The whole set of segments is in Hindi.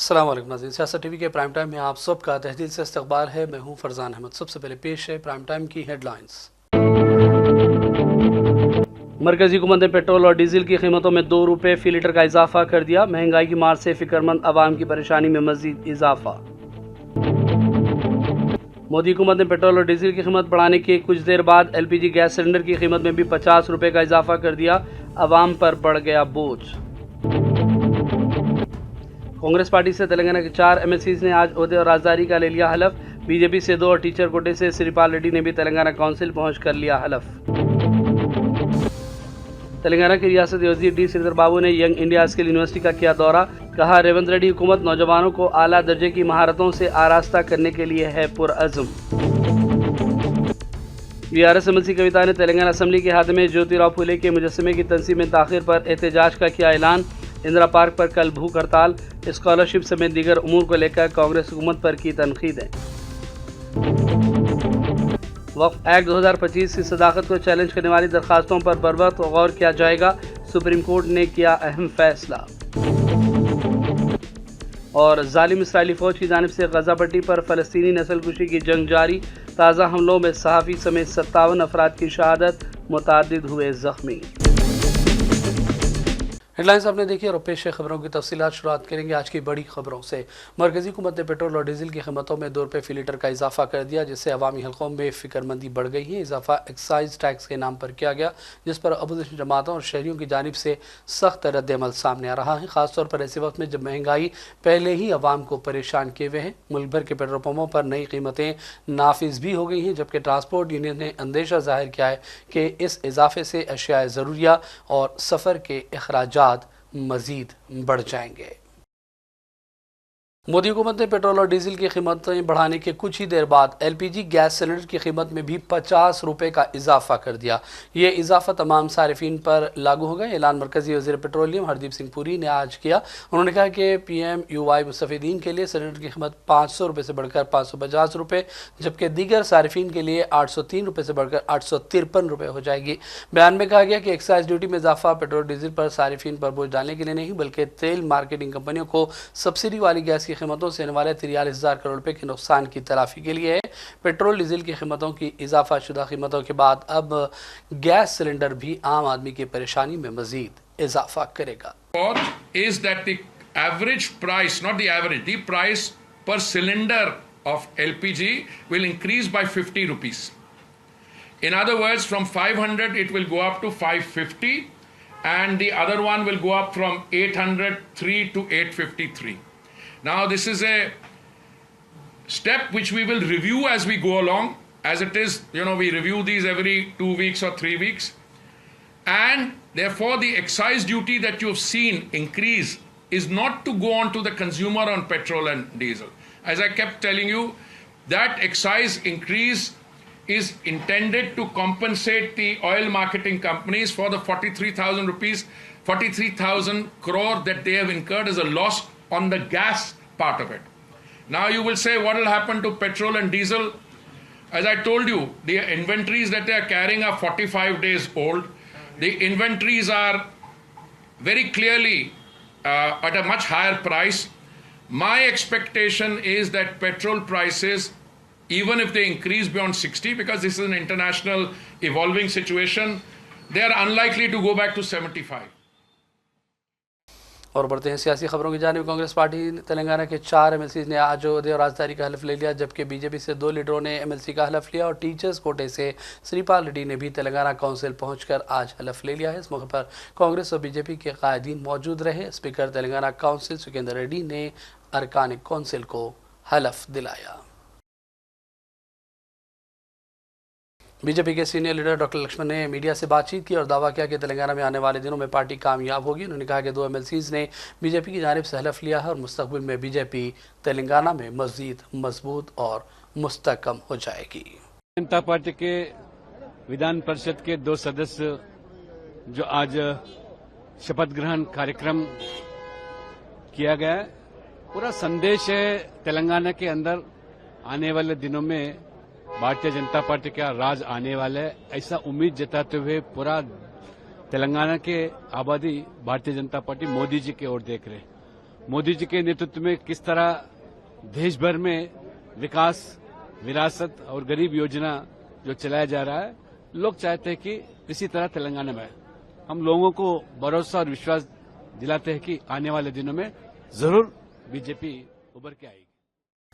अस्सलाम वालेकुम नाज़रीन, सियासत टीवी के प्राइम टाइम में आप सबका तहदील से इस्तकबाल है। मैं हूं फरजान अहमद। सबसे पहले पेश है प्राइम टाइम की हेडलाइंस। मरकजी हुकूमत ने पेट्रोल और डीजल की कीमतों में 2 रुपये फी लीटर का इजाफा कर दिया। महंगाई की मार से फिक्रमंद अवाम की परेशानी में मजीद इजाफा। मोदी हुकूमत ने पेट्रोल और डीजल की कीमत बढ़ाने के कुछ देर बाद LPG गैस सिलेंडर की कीमत में भी 50 रुपये का इजाफा कर दिया। अवाम पर बढ़ गया बोझ। कांग्रेस पार्टी से तेलंगाना के 4 MLCs ने आज ओहदे और राजदारी का ले लिया हलफ। बीजेपी से 2 और टीचर कोटे से श्रीपाल रेड्डी ने भी तेलंगाना काउंसिल पहुंच कर लिया हलफ। तेलंगाना के रियासती वजीर डी श्रीधर बाबू ने यंग इंडिया स्किल यूनिवर्सिटी का किया दौरा। कहा, रेवंत रेड्डी हुकूमत नौजवानों को आला दर्जे की महारतों से आरास्ता करने के लिए है पुरअज़्म। BRS MLC कविता ने तेलंगाना असम्बली के हाथ में ज्योतिराव फुले के मुजस्समे की तंसीब में ताख़िर पर एहतजाज का किया ऐलान। इंदिरा पार्क पर कल भूख हड़ताल। स्कॉलरशिप समेत दीगर उमूर को लेकर कांग्रेस हुकूमत पर की तनकीदें। वक्फ एक्ट 2025 की सदाकत को चैलेंज करने वाली दरखास्तों पर बरवक्त गौर किया जाएगा। सुप्रीम कोर्ट ने किया अहम फैसला। और जालिम इसराइली फौज की जानिब से गजा पट्टी पर फ़लस्तीनी नस्लकुशी की जंग जारी। ताज़ा हमलों में सहाफ़ी समेत 57 अफराद की शहादत, मुतअद्दिद हुए ज़ख्मी। हेडलाइंस आपने देखी और पेश खबरों की तफसीलात शुरुआत करेंगे आज की बड़ी खबरों से। मरकजी हुकूमत ने पेट्रोल और डीजल की कीमतों में 2 रुपये फी लीटर का इजाफा कर दिया, जिससे अवामी हल्कों में फिक्रमंदी बढ़ गई है। इजाफा एक्साइज टैक्स के नाम पर किया गया, जिस पर अपोजिशन जमातों और शहरियों की जानिब से सख्त रद्द-ए-अमल सामने आ रहा है, खासतौर पर ऐसे वक्त में जब महंगाई पहले ही अवाम को परेशान किए हुए हैं। मुल्क भर के पेट्रोल पंपों पर नई कीमतें नाफिज भी हो गई हैं, जबकि ट्रांसपोर्ट यूनियन ने अंदेशा जाहिर किया है कि इस इजाफे से अशियाए ज़रूरिया और सफ़र के अखराजात मजीद बढ़ जाएंगे। मोदी हुकूमत ने पेट्रोल और डीजल की कीमतें बढ़ाने के कुछ ही देर बाद LPG गैस सिलेंडर की कीमत में भी 50 रुपये का इजाफा कर दिया। ये इजाफा तमाम सारिफिन पर लागू होगा। ऐलान मरकजी वज़ीर पेट्रोलियम हरदीप सिंह पुरी ने आज किया। उन्होंने कहा कि PMUY मुस्तफ़ीदीन के लिए सिलेंडर की कीमत 500 रुपये से बढ़कर 550 रुपये, जबकि दीगर सारिफिन के लिए 803 रुपये से बढ़कर 853 रुपये हो जाएगी। बयान में कहा गया कि एक्साइज ड्यूटी में इजाफा पेट्रोल डीजल पर सारिफिन पर बोझ डालने के लिए नहीं, बल्कि तेल मार्केटिंग कंपनियों को सब्सिडी वाली गैस की कीमतों से आने वाले 43,000 करोड़ रुपए के नुकसान की तलाफी के लिए है। पेट्रोल डीजल की कीमतों की इजाफा शुदा कीमतों के बाद अब गैस सिलेंडर भी आम आदमी की परेशानी में मजीद इजाफा करेगा। Is that the average price, not the average, the price per cylinder of LPG will increase by 50 rupees. In other words, from 500 it will go up to 550, and the other one will go up from 803 to 853. Now this is a step which we will review as we go along. As it is, we review these every 2 weeks or 3 weeks. And therefore the excise duty that you have seen increase is not to go on to the consumer on petrol and diesel. As I kept telling you, that excise increase is intended to compensate the oil marketing companies for the 43,000 crore that they have incurred as a loss on the gas part of it. Now you will say, what will happen to petrol and diesel? As I told you, the inventories that they are carrying are 45 days old. The inventories are very clearly at a much higher price. My expectation is that petrol prices, even if they increase beyond 60, because this is an international evolving situation, they are unlikely to go back to 75. और बढ़ते हैं सियासी खबरों की जानिब। कांग्रेस पार्टी तेलंगाना के 4 MLCs ने आज ओहदे और राजदारी का हलफ ले लिया, जबकि बीजेपी से 2 लीडरों ने MLC का हलफ लिया और टीचर्स कोटे से श्रीपाल रेड्डी ने भी तेलंगाना काउंसिल पहुंचकर आज हलफ ले लिया है। इस मौके पर कांग्रेस और बीजेपी के कायदीन मौजूद रहे। स्पीकर तेलंगाना काउंसिल सुखेंदर रेड्डी ने अरकान काउंसिल को हलफ दिलाया। बीजेपी के सीनियर लीडर डॉक्टर लक्ष्मण ने मीडिया से बातचीत की और दावा किया कि तेलंगाना में आने वाले दिनों में पार्टी कामयाब होगी। उन्होंने कहा कि 2 MLCs ने बीजेपी की जानिब से हलफ लिया है और मुस्तकबिल में बीजेपी तेलंगाना में मजीद मजबूत और मुस्तकम हो जाएगी। जनता पार्टी के विधान परिषद के 2 सदस्य जो आज शपथ ग्रहण कार्यक्रम किया गया, पूरा संदेश है तेलंगाना के अंदर आने वाले दिनों में भारतीय जनता पार्टी का राज आने वाला है, ऐसा उम्मीद जताते हुए पूरा तेलंगाना के आबादी भारतीय जनता पार्टी मोदी जी की ओर देख रहे। मोदी जी के नेतृत्व में किस तरह देश भर में विकास, विरासत और गरीब योजना जो चलाया जा रहा है, लोग चाहते हैं कि इसी तरह तेलंगाना में हम लोगों को भरोसा और विश्वास दिलाते हैं कि आने वाले दिनों में जरूर बीजेपी उभर के आएगी।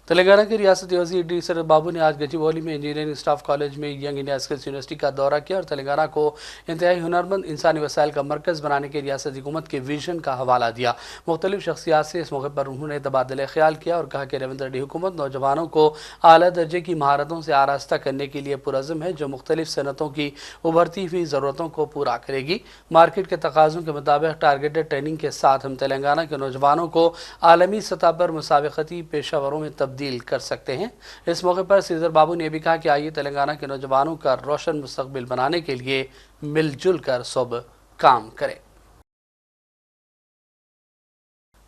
तेलंगाना के रियासती वज़ीर डी सर बाबू ने आज गचिबौली में इंजीनियरिंग स्टाफ कॉलेज में यंग इंडिया स्किल्स यूनिवर्सिटी का दौरा किया और तेलंगाना को इंतहाई हुनरमंद इंसानी वसाइल का मरकज़ बनाने के रियासती हुकूमत के विजन का हवाला दिया। मुख्तलिफ शख्सियात से इस मौके पर उन्होंने तबादला ख्याल किया और कहा कि रेवंत रेड्डी हुकूमत नौजवानों को आला दर्जे की महारतों से आरास्ता करने के लिए पुरज़्म है, जो मुख्तलिफ सनतों की उभरती हुई ज़रूरतों को पूरा करेगी। मार्केट के तकाज़ों के मुताबिक टारगेटेड ट्रेनिंग के साथ हम तेलंगाना के नौजवानों को आलमी सतह पर मुसाबिकती पेशावरों में तब्दील कर सकते हैं। इस मौके पर सीजर बाबू ने भी कहा कि आइए तेलंगाना के नौजवानों का रोशन मुस्तकबिल बनाने के लिए मिलजुल कर सब काम करें।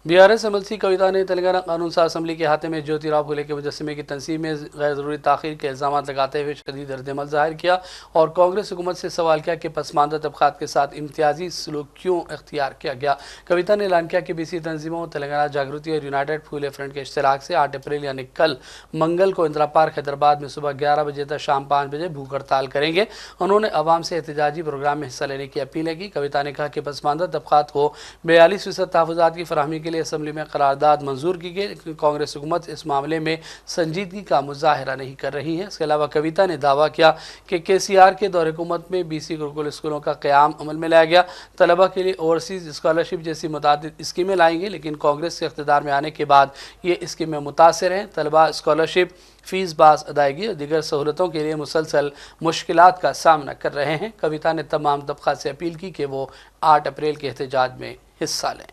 बीआरएस एमएलसी कविता ने तेलंगाना कानून साज असम्बली के अहाते में ज्योतिराव फुले के मुजस्समे की तंसीब में गैर ज़रूरी ताख़ीर के इल्ज़ाम लगाते हुए शदीद रद्दअमल ज़ाहिर किया और कांग्रेस हुकूमत से सवाल किया कि पसमानदा तबक़ात के साथ इम्तियाजी सलूक क्यों इख्तियार किया गया। कविता ने ऐलान किया कि बीसी तंजीमों, तेलंगाना जागृति और यूनाइटेड फूले फ्रंट के इश्तराक से 8 अप्रैल यानी कल मंगल को इंदिरा पार्क हैदराबाद में सुबह 11 बजे तक शाम 5 बजे भूख हड़ताल करेंगे। उन्होंने अवाम से एहतजाजी प्रोग्राम में हिस्सा लेने की अपील की। कविता ने कहा कि पसमानदा तबक़ात को 42% तहफ़्फ़ुज़ात की फराहमी के लिए असम्बली में करारदाद मंजूर की गई, लेकिन कांग्रेस हुकूमत इस मामले में संजीदगी का मुजाहरा नहीं कर रही है। इसके अलावा कविता ने दावा किया कि केसीआर के दौर हुकूमत में बीसी गुरुकुल स्कूलों का क़याम अमल में लाया गया, तलबा के लिए ओवरसीज़ स्कॉलरशिप जैसी मुतादिद स्कीमें लाई गई, लेकिन कांग्रेस के इक़्तिदार में आने के बाद ये स्कीमें मुतासिर हैं। तलबा स्कॉलरशिप, फ़ीस बास अदायगी और दीगर सहूलतों के लिए मुसलसल मुश्किलात का सामना कर रहे हैं। कविता ने तमाम तबक़ात से अपील की कि वो 8 अप्रैल के एहतजाज में हिस्सा लें।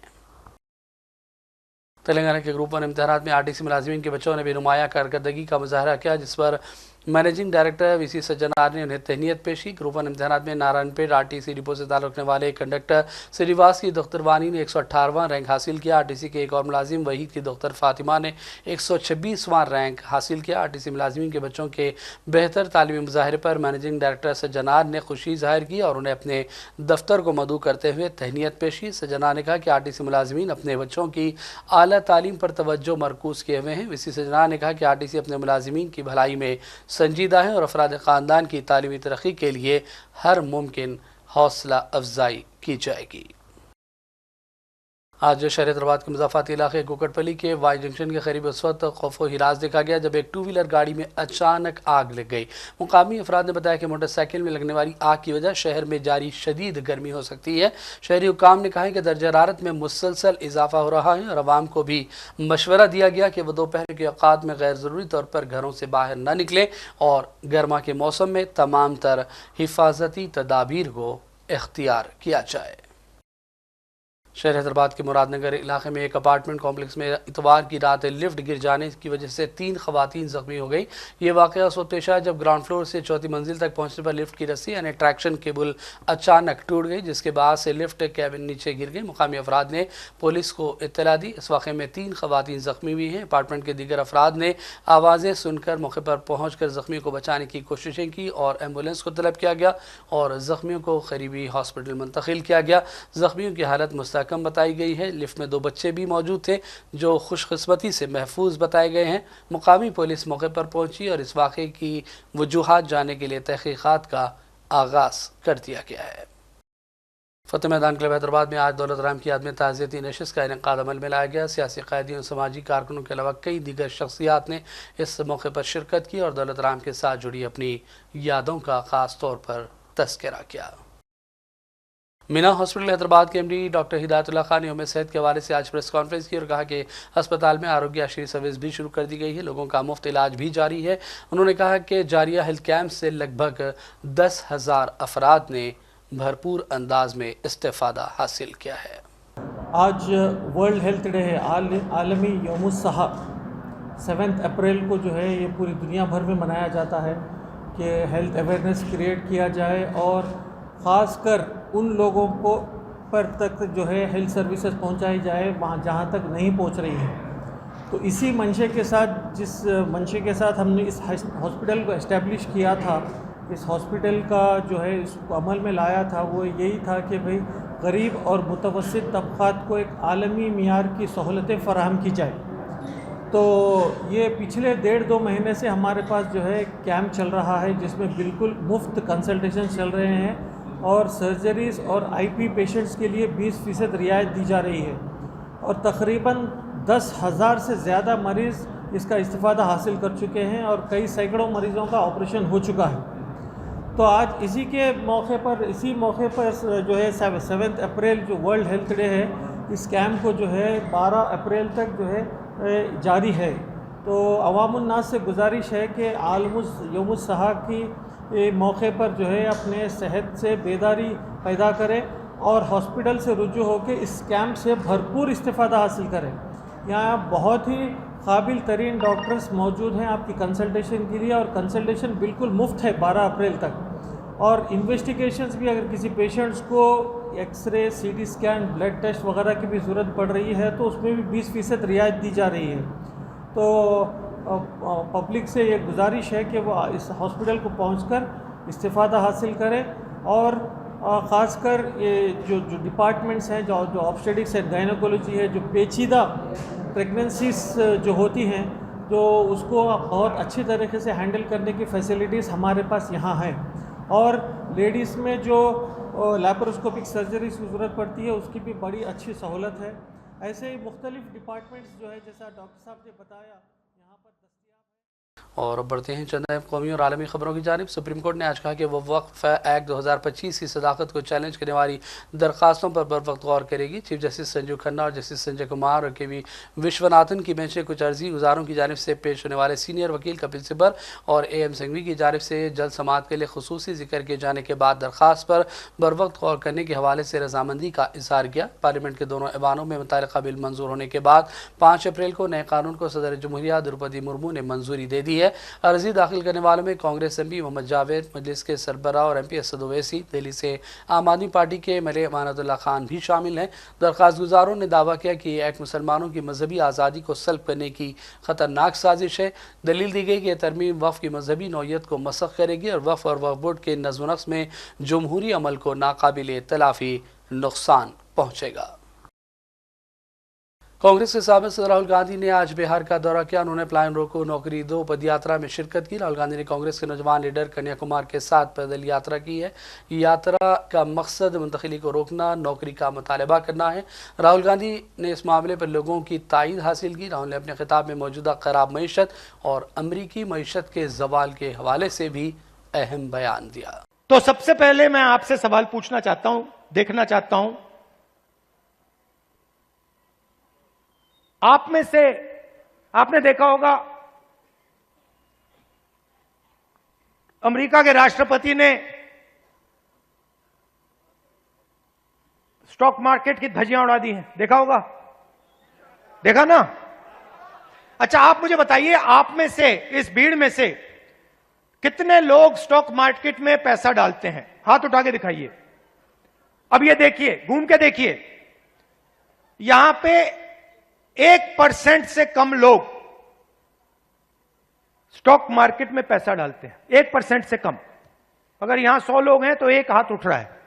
तेलंगाना के ग्रुप 1 इम्तिहानात में आरटीसी मुलाजिमीन के बच्चों ने भी नुमाया कारकर्दगी का मुजाहरा किया, जिस पर मैनेजिंग डायरेक्टर वीसी सज्जनार ने उन्हें तहनीत पेश की। ग्रुप 1 इम्तिहानात में नारायणपेट आरटीसी डिपो से ताल्लुक़ रखने वाले कंडक्टर श्रीवास की दख्तरवानी ने 118वां रैंक हासिल किया। आरटीसी के एक और मुलाजिम वहीद की दख्तर फातिमा ने 126वां रैंक हासिल किया। आरटीसी मुलाजिमीन के बच्चों के बेहतर तालीमी मुजाहरे पर मैनेजिंग डायरेक्टर सज्जनार ने खुशी जाहिर की और उन्हें अपने दफ्तर को मदऊ करते हुए तहनीत पेश की। सज्जनार ने कहा कि आरटीसी मुलाजिमीन अपने बच्चों की आला तालीम पर तवज्जो मरकूज़ किए हुए हैं। वीसी सज्जनार ने कहा कि आरटीसी अपने मुलाजिमीन की भलाई में संजीदा है और अफराद ख़ानदान की तालीमी तरक्की के लिए हर मुमकिन हौसला अफजाई की जाएगी। आज शहर हैदराबाद के मुज़ाफ़ाती इलाके कुकटपली के वाई जंक्शन के करीब उस वक्त खौफ व हिरास देखा गया जब एक 2 व्हीलर गाड़ी में अचानक आग लग गई। मुकामी अफराद ने बताया कि मोटरसाइकिल में लगने वाली आग की वजह शहर में जारी शदीद गर्मी हो सकती है। शहरी हुकाम ने कहा है कि दर्जा हरारत में मुसलसल इजाफा हो रहा है और आवाम को भी मशवरा दिया गया कि वह दोपहर के औकात में गैर ज़रूरी तौर पर घरों से बाहर न निकलें और गर्मा के मौसम में तमाम तर हिफाजती तदाबीर को इख्तियार किया जाए। शहर हैदराबाद के मुरादनगर इलाके में एक अपार्टमेंट कॉम्प्लेक्स में इतवार की रात लिफ्ट गिर जाने की वजह से 3 ख़वातीन ज़ख्मी हो गई। ये वाक़या उस वक्त पेश आया जब ग्राउंड फ्लोर से 4थी मंजिल तक पहुंचने पर लिफ्ट की रस्सी यानी ट्रैक्शन केबल अचानक टूट गई, जिसके बाद से लिफ्ट कैबिन नीचे गिर गई। मुकामी अफराद ने पुलिस को इत्तला दी। इस वाक़े में 3 ख़वातीन ज़ख्मी हुई हैं। अपार्टमेंट के दीगर अफराद ने आवाज़ें सुनकर मौके पर पहुँच कर ज़ख्मियों को बचाने की कोशिशें की और एम्बुलेंस को तलब किया गया और ज़ख्मियों को करीबी हॉस्पिटल मुंतकिल किया गया। ज़ख्मियों की हालत मुस्तहकम बताई गई है। लिफ्ट में 2 बच्चे भी मौजूद थे जो खुशकिस्मती से महफूज बताए गए हैं। मुकामी पुलिस मौके पर पहुंची और इस वाक़े की वजूहात जानने के लिए तहक़ीक़ात का आगाज़ कर दिया गया है। फतेह मैदान क्लब हैदराबाद में आज दौलत राम की याद में ताज़ियती नशिस्त का इनेकाद अमल में लाया गया। सियासी क़ायदियों और समाजी कारकुनों के अलावा कई दीगर शख्सियात ने इस मौके पर शिरकत की और दौलत राम के साथ जुड़ी अपनी यादों का ख़ास तौर पर तज़किरा किया। मीना हॉस्पिटल हैदराबाद के एमडी डॉक्टर हिदायतुल्लाह खान ने यौम सेहत के हवाले से आज प्रेस कॉन्फ्रेंस की और कहा कि अस्पताल में आरोग्य आश्री सर्विस भी शुरू कर दी गई है, लोगों का मुफ्त इलाज भी जारी है। उन्होंने कहा कि जारिया हेल्थ कैंप से लगभग 10,000 अफराद ने भरपूर अंदाज में इस्तेफादा हासिल किया है। आज वर्ल्ड हेल्थ डे है, आलमी यौम-उस-सहा 7 अप्रैल को जो है ये पूरी दुनिया भर में मनाया जाता है कि हेल्थ अवेयरनेस क्रिएट किया जाए और ख़ासकर उन लोगों को पर तक जो है हेल्थ सर्विसेज पहुंचाई जाए वहाँ जहाँ तक नहीं पहुंच रही है। तो इसी मंशे के साथ जिस मंशे के साथ हमने इस हॉस्पिटल को इस्टेब्लिश किया था, इस हॉस्पिटल का जो है इसको अमल में लाया था, वो यही था कि भाई गरीब और मुतवस्सित तबक़ात को एक आलमी मियार की सहूलतें फ़राहम की जाए। तो ये पिछले 1.5-2 महीने से हमारे पास जो है कैंप चल रहा है, जिसमें बिल्कुल मुफ्त कंसल्टेशन चल रहे हैं और सर्जरीज़ और आईपी पेशेंट्स के लिए 20% रियायत दी जा रही है और तकरीबन 10,000 से ज़्यादा मरीज़ इसका इस्तिफ़ादा हासिल कर चुके हैं और कई सैकड़ों मरीज़ों का ऑपरेशन हो चुका है। तो आज इसी मौके पर जो है 7 अप्रैल जो वर्ल्ड हेल्थ डे है, इस कैंप को जो है 12 अप्रैल तक जो है जारी है। तो अवामुन्नास से गुजारिश है कि यौमुस सहा की मौके पर जो है अपने सेहत से बेदारी पैदा करें और हॉस्पिटल से रुजू होकर इस कैंप से भरपूर इस्तिफ़ादा हासिल करें। यहाँ बहुत ही काबिल तरीन डॉक्टर्स मौजूद हैं आपकी कंसल्टेशन के लिए और कंसल्टेशन बिल्कुल मुफ्त है 12 अप्रैल तक। और इन्वेस्टिगेशंस भी, अगर किसी पेशेंट्स को x ray, CT scan, blood test वगैरह की भी ज़रूरत पड़ रही है तो उसमें भी 20% रियायत दी जा रही है। तो पब्लिक से ये गुजारिश है कि वो इस हॉस्पिटल को पहुंचकर इस्तिफ़ादा हासिल करें और ख़ासकर ये जो डिपार्टमेंट्स हैं, जो ऑब्स्टेटिक्स एंड गायनेकोलॉजी है, जो पेचीदा प्रेगनेंसीज जो होती हैं, जो उसको बहुत अच्छी तरीके से हैंडल करने की फैसिलिटीज़ हमारे पास यहाँ हैं। और लेडीज़ में जो लैप्रोस्कोपिक सर्जरी की ज़रूरत पड़ती है उसकी भी बड़ी अच्छी सहूलत है। ऐसे ही मुख्तलिफ डिपार्टमेंट्स जो है, जैसा डॉक्टर साहब ने बताया, यहाँ पर दस्तयाब है। और बढ़ते हैं चंद अहम कौमी और आलमी खबरों की जानिब। सुप्रीम कोर्ट ने आज कहा कि वह वक्फ एक्ट 2025 की सदाकत को चैलेंज करने वाली दरखास्तों पर बर वक्त गौर करेगी। चीफ जस्टिस संजीव खन्ना और जस्टिस संजय कुमार और के.वी. विश्वनाथन की बेंच ने कुछ अर्जी गुजारों की जानिब से पेश होने वाले सीनियर वकील कपिल सिब्बल और A.M. सिंघवी की जानिब से जल्द समाअत के लिए खुसूसी जिक्र किए जाने के बाद दरखास्त पर बर वक्त गौर करने के हवाले से रजामंदी का इजहार किया। पार्लियामेंट के दोनों ऐवानों में मुतल्लिका बिल मंजूर होने के बाद 5 अप्रैल को नए कानून को सदर जमहूरिया द्रौपदी मुर्मू ने मंजूरी दे दी है। अर्जी दाखिल करने वालों में कांग्रेस एमपी मोहम्मद जावेद, मजलिस के सरबराह और MP असद ओवैसी, दिल्ली से आम आदमी पार्टी के MLA अमानतुल्लाह खान भी शामिल हैं। दरखास्त गुजारों ने दावा किया कि यह एक्ट मुसलमानों की मजहबी आज़ादी को सल्ब करने की खतरनाक साजिश है। दलील दी गई कि यह तरमीम वक्फ की मजहबी नौयत को मसख करेगी और वक्फ बोर्ड के नज़्म व नक्श में जमहूरी अमल को नाकाबिल तलाफी नुकसान पहुँचेगा। कांग्रेस के साबिक़ सदर राहुल गांधी ने आज बिहार का दौरा किया। उन्होंने प्लान रोको नौकरी दो पदयात्रा में शिरकत की। राहुल गांधी ने कांग्रेस के नौजवान लीडर कन्याकुमार के साथ पैदल यात्रा की है। यात्रा का मकसद मुंतकिली को रोकना, नौकरी का मुतालबा करना है। राहुल गांधी ने इस मामले पर लोगों की तायीद हासिल की। राहुल ने अपने खिताब में मौजूदा खराब मईशत और अमरीकी मईशत के जवाल के हवाले से भी अहम बयान दिया। तो सबसे पहले मैं आपसे सवाल पूछना चाहता हूं, देखना चाहता हूं, आप में से आपने देखा होगा अमेरिका के राष्ट्रपति ने स्टॉक मार्केट की धज्जियां उड़ा दी हैं, देखा होगा, देखा ना? अच्छा, आप मुझे बताइए, आप में से, इस भीड़ में से कितने लोग स्टॉक मार्केट में पैसा डालते हैं? हाथ उठा के दिखाइए। अब ये देखिए, घूम के देखिए, यहां पे 1% से कम लोग स्टॉक मार्केट में पैसा डालते हैं। 1% से कम। अगर यहां 100 लोग हैं तो एक हाथ उठ रहा है।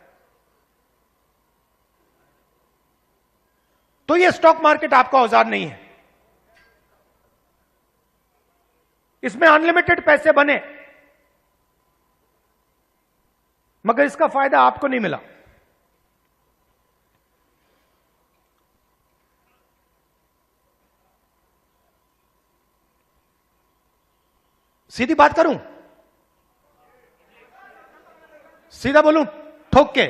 तो यह स्टॉक मार्केट आपका औजार नहीं है। इसमें अनलिमिटेड पैसे बने, मगर इसका फायदा आपको नहीं मिला। सीधी बात करूं, सीधा बोलूं, ठोक के।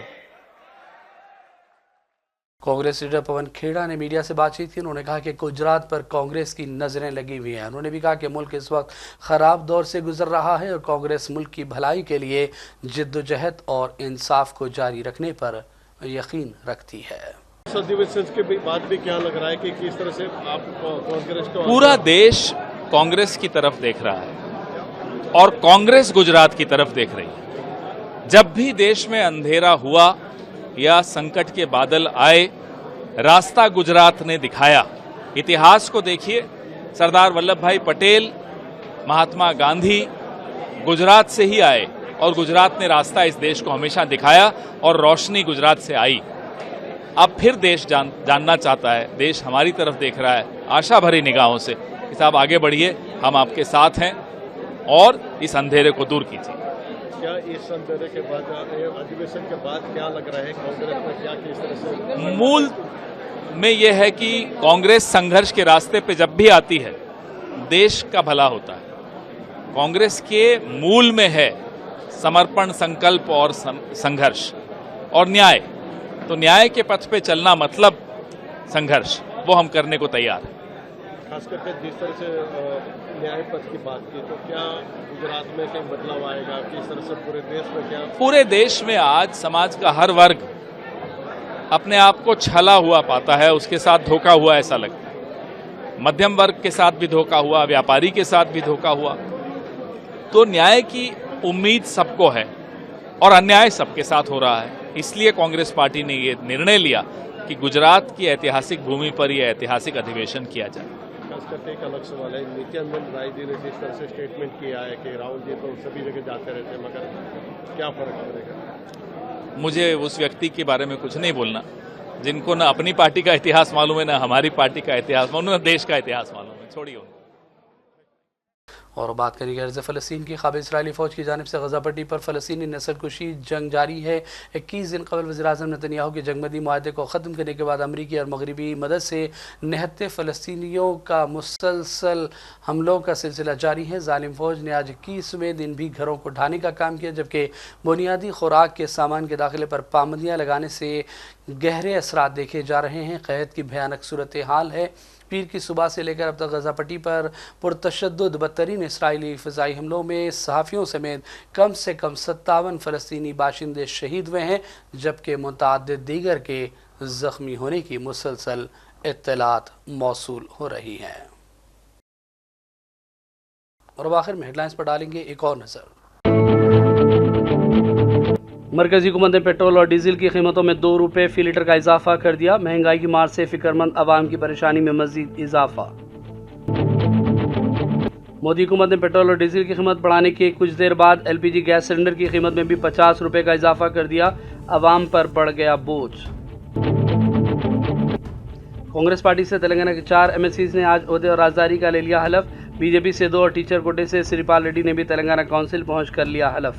कांग्रेस लीडर पवन खेड़ा ने मीडिया से बातचीत की। उन्होंने कहा कि गुजरात पर कांग्रेस की नजरें लगी हुई हैं। उन्होंने भी कहा कि मुल्क इस वक्त खराब दौर से गुजर रहा है और कांग्रेस मुल्क की भलाई के लिए जिद्दोजहद और इंसाफ को जारी रखने पर यकीन रखती है। अधिवेशन के बाद भी क्या लग रहा है कि किस तरह से आप कांग्रेस को, पूरा देश कांग्रेस की तरफ देख रहा है और कांग्रेस गुजरात की तरफ देख रही है। जब भी देश में अंधेरा हुआ या संकट के बादल आए, रास्ता गुजरात ने दिखाया। इतिहास को देखिए, सरदार वल्लभ भाई पटेल, महात्मा गांधी गुजरात से ही आए और गुजरात ने रास्ता इस देश को हमेशा दिखाया और रोशनी गुजरात से आई। अब फिर देश जानना चाहता है, देश हमारी तरफ देख रहा है आशा भरी निगाहों से कि साहब आगे बढ़िए, हम आपके साथ हैं और इस अंधेरे को दूर कीजिए। क्या इस अंधेरे के बाद, अधिवेशन के बाद क्या लग रहा है कांग्रेस में, क्या किस तरह से? मूल में यह है कि कांग्रेस संघर्ष के रास्ते पे जब भी आती है देश का भला होता है। कांग्रेस के मूल में है समर्पण, संकल्प और संघर्ष और न्याय। तो न्याय के पथ पे चलना मतलब संघर्ष, वो हम करने को तैयार हैं। खास करके जिस तरह से न्याय पथ की बात की, तो क्या गुजरात में कहीं बदलाव आएगा? किस तरह से पूरे देश में क्या? पूरे देश में आज समाज का हर वर्ग अपने आप को छला हुआ पाता है, उसके साथ धोखा हुआ ऐसा लगता है। मध्यम वर्ग के साथ भी धोखा हुआ, व्यापारी के साथ भी धोखा हुआ। तो न्याय की उम्मीद सबको है और अन्याय सबके साथ हो रहा है। इसलिए कांग्रेस पार्टी ने ये निर्णय लिया कि गुजरात की ऐतिहासिक भूमि पर यह ऐतिहासिक अधिवेशन किया जाए। खास करके एक अलग सवाल है, नित्यानंद राय जी ने जिस तरह से स्टेटमेंट किया है कि राहुल जी तो सभी जगह जाते रहते हैं, मगर क्या फर्क पड़ेगा? मुझे उस व्यक्ति के बारे में कुछ नहीं बोलना जिनको न अपनी पार्टी का इतिहास मालूम है, न हमारी पार्टी का इतिहास मालूम है, न देश का इतिहास मालूम है। छोड़िए उनको। और बात करेंगे अर्ज़ फ़लस्तीन की। ख़ाब इसराइली फ़ौज की जानिब से गज़ा पट्टी पर फ़लस्तीनी नस्लकुशी जंग जारी है। 21 दिन कबल वज़ीर-ए-आज़म नेतन्याहू के जंगबंदी मुआहदे को ख़त्म करने के बाद अमरीकी और मगरबी मदद से निहत्ते फ़लस्तीनियों का मुसलसल हमलों का सिलसिला जारी है। ज़ालिम फ़ौज ने आज 21वें दिन भी घरों को ढाने का काम किया, जबकि बुनियादी खुराक के सामान के दाखिले पर पाबंदियाँ लगाने से गहरे असरात देखे जा रहे हैं। क़हत की भयानक सूरत हाल है। पीर की सुबह से लेकर अब तक गज़ा पट्टी पर पुरतशद्दुद बदतरीन इसराइली फ़िज़ाई हमलों में सहाफ़ियों समेत कम से कम 57 फ़लस्तीनी बाशिंदे शहीद हुए हैं, जबकि मुतअद्दिद दीगर के ज़ख्मी होने की मुसलसल इत्तलात मौसूल हो रही हैं। और अब आखिर में हेडलाइंस पर डालेंगे एक और नज़र। मरकज़ी हुकूमत ने पेट्रोल और डीजल की कीमतों में 2 रुपये फ़ी लीटर का इजाफा कर दिया। महंगाई की मार से फ़िक्रमंद अवाम की परेशानी में मज़ीद इजाफा। मोदी हुकूमत ने पेट्रोल और डीजल की कीमत बढ़ाने के कुछ देर बाद LPG गैस सिलेंडर की कीमत में भी 50 रुपये का इजाफा कर दिया। अवाम पर बढ़ गया बोझ। कांग्रेस पार्टी से तेलंगाना के 4 MLCs ने आज ओहदे और राजदारी का ले लिया हलफ। BJP से 2 और टीचर कोटे से श्रीपाल रेड्डी ने भी तेलंगाना काउंसिल पहुँच कर लिया हलफ।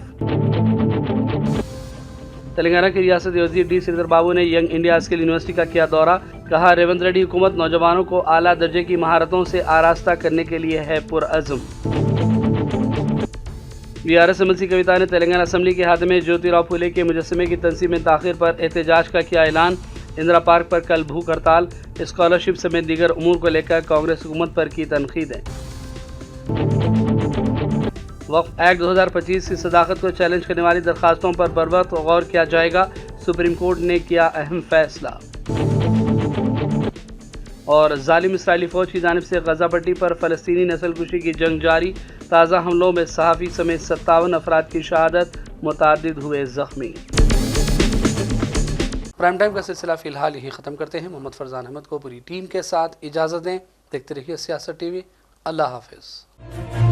तेलंगाना के रियासती वज़ीर D. श्रीधर बाबू ने यंग इंडिया स्किल यूनिवर्सिटी का किया दौरा। कहा, रेवंत रेड्डी हुकूमत नौजवानों को आला दर्जे की महारतों से आरास्ता करने के लिए है पुरअज़्म। VRS MLC कविता ने तेलंगाना असम्बली के हाथ में ज्योतिराव फुले के मुजस्समे की तंसीब में ताख़िर पर एहतजाज का किया ऐलान। इंदिरा पार्क पर कल भूख हड़ताल। स्कॉलरशिप समेत दीगर उमूर को लेकर कांग्रेस हुकूमत पर की तनकीदें। वक्फ एक्ट 2025 की सदाकत को चैलेंज करने वाली दरखास्तों पर बरवक्त गौर किया जाएगा। सुप्रीम कोर्ट ने किया अहम फैसला। और जालिम इसराइली फ़ौज की जानिब से गज़ा पट्टी पर फ़लस्तीनी नस्लकुशी की जंग जारी। ताज़ा हमलों में सहाफ़ी समेत 57 अफराद की शहादत, मुतअद्दिद हुए ज़ख्मी। प्राइम टाइम का सिलसिला फ़िलहाल यही ख़त्म करते हैं। मोहम्मद फरजान अहमद को पूरी टीम के साथ इजाज़त दें। देखते रहिए सियासत TV। अल्लाह हाफ़िज़।